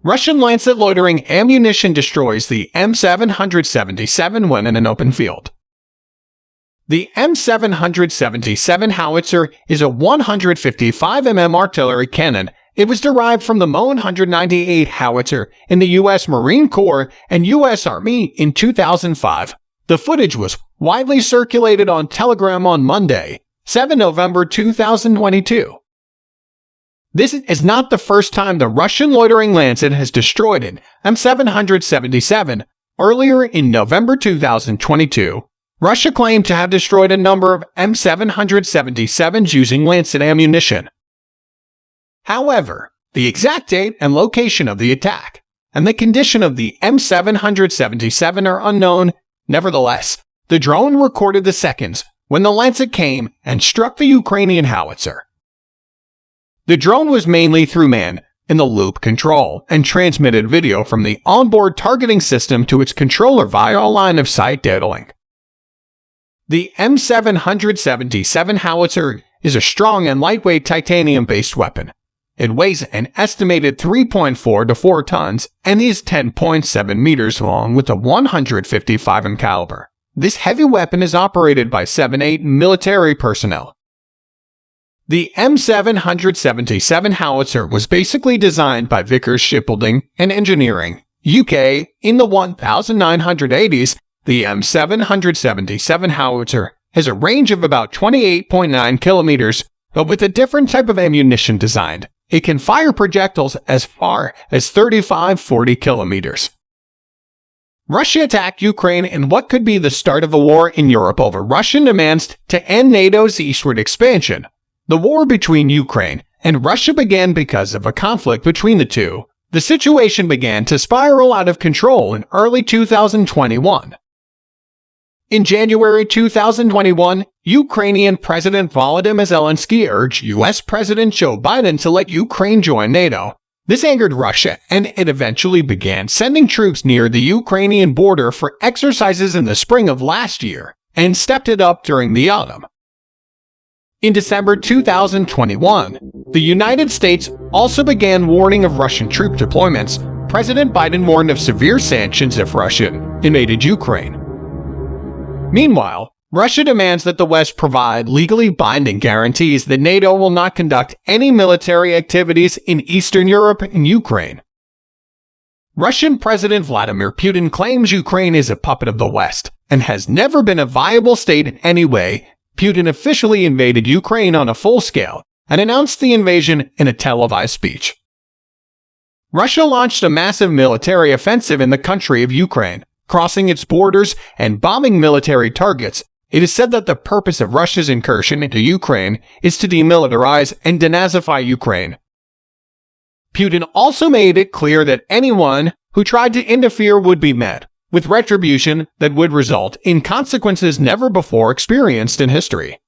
Russian Lancet loitering ammunition destroys the M777 when in an open field. The M777 howitzer is a 155mm artillery cannon. It was derived from the Mo 198 howitzer in the U.S. Marine Corps and U.S. Army in 2005. The footage was widely circulated on Telegram on Monday, 7 November 2022. This is not the first time the Russian loitering Lancet has destroyed an M777. Earlier in November 2022, Russia claimed to have destroyed a number of M777s using Lancet ammunition. However, the exact date and location of the attack and the condition of the M777 are unknown. Nevertheless, the drone recorded the seconds when the Lancet came and struck the Ukrainian howitzer. The drone was mainly through man-in-the-loop control and transmitted video from the onboard targeting system to its controller via a line-of-sight data link. The M777 howitzer is a strong and lightweight titanium-based weapon. It weighs an estimated 3.4 to 4 tons and is 10.7 meters long with a 155mm caliber. This heavy weapon is operated by 7-8 military personnel. The M777 howitzer was basically designed by Vickers Shipbuilding and Engineering, UK, in the 1980s. The M777 howitzer has a range of about 28.9 kilometers, but with a different type of ammunition designed, it can fire projectiles as far as 35-40 kilometers. Russia attacked Ukraine in what could be the start of a war in Europe over Russian demands to end NATO's eastward expansion. The war between Ukraine and Russia began because of a conflict between the two. The situation began to spiral out of control in early 2021. In January 2021, Ukrainian President Volodymyr Zelensky urged U.S. President Joe Biden to let Ukraine join NATO. This angered Russia, and it eventually began sending troops near the Ukrainian border for exercises in the spring of last year, and stepped it up during the autumn. In December 2021, the United States also began warning of Russian troop deployments. President Biden warned of severe sanctions if Russia invaded Ukraine. Meanwhile, Russia demands that the West provide legally binding guarantees that NATO will not conduct any military activities in Eastern Europe and Ukraine. Russian President Vladimir Putin claims Ukraine is a puppet of the West and has never been a viable state in any way. Putin officially invaded Ukraine on a full scale and announced the invasion in a televised speech. Russia launched a massive military offensive in the country of Ukraine, crossing its borders and bombing military targets. It is said that the purpose of Russia's incursion into Ukraine is to demilitarize and denazify Ukraine. Putin also made it clear that anyone who tried to interfere would be met with retribution that would result in consequences never before experienced in history.